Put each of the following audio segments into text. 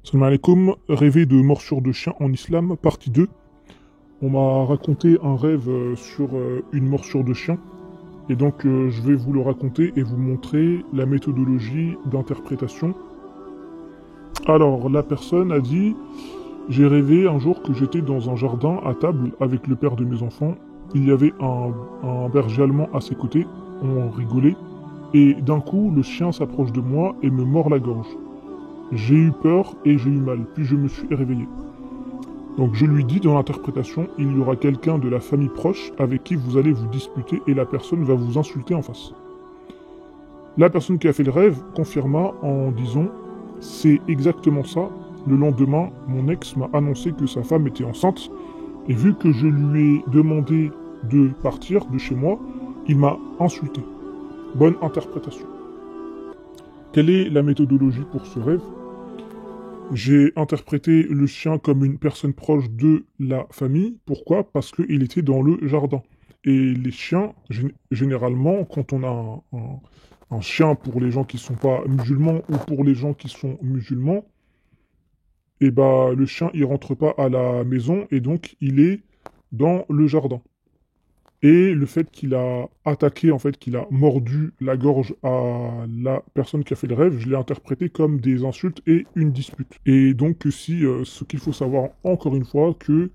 Salam alaikum, rêver de morsure de chien en islam, partie 2. On m'a raconté un rêve sur une morsure de chien, et donc je vais vous le raconter et vous montrer la méthodologie d'interprétation. Alors, la personne a dit: j'ai rêvé un jour que j'étais dans un jardin à table avec le père de mes enfants. Il y avait un berger allemand à ses côtés, on rigolait, et d'un coup, le chien s'approche de moi et me mord la gorge. J'ai eu peur et j'ai eu mal, puis je me suis réveillé. Donc je lui dis dans l'interprétation, il y aura quelqu'un de la famille proche avec qui vous allez vous disputer et la personne va vous insulter en face. La personne qui a fait le rêve confirma en disant: c'est exactement ça. Le lendemain, mon ex m'a annoncé que sa femme était enceinte et vu que je lui ai demandé de partir de chez moi, il m'a insulté. Bonne interprétation. Quelle est la méthodologie pour ce rêve? J'ai interprété le chien comme une personne proche de la famille. Pourquoi? Parce qu'il était dans le jardin. Et les chiens, généralement, quand on a un chien pour les gens qui ne sont pas musulmans ou pour les gens qui sont musulmans, et bah le chien il rentre pas à la maison et donc il est dans le jardin. Et le fait qu'il a attaqué, en fait, qu'il a mordu la gorge à la personne qui a fait le rêve, je l'ai interprété comme des insultes et une dispute. Et donc, si, ce qu'il faut savoir encore une fois, que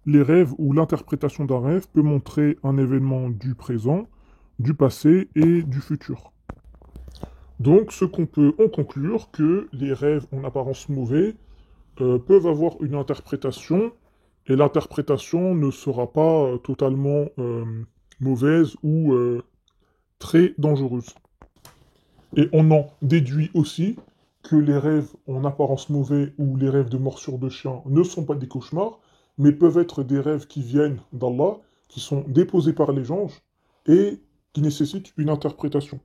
les rêves ou l'interprétation d'un rêve peut montrer un événement du présent, du passé et du futur. Donc, ce qu'on peut en conclure, que les rêves en apparence mauvais peuvent avoir une interprétation et l'interprétation ne sera pas totalement mauvaise ou très dangereuse. Et on en déduit aussi que les rêves en apparence mauvais ou les rêves de morsure de chien ne sont pas des cauchemars, mais peuvent être des rêves qui viennent d'Allah, qui sont déposés par les anges et qui nécessitent une interprétation.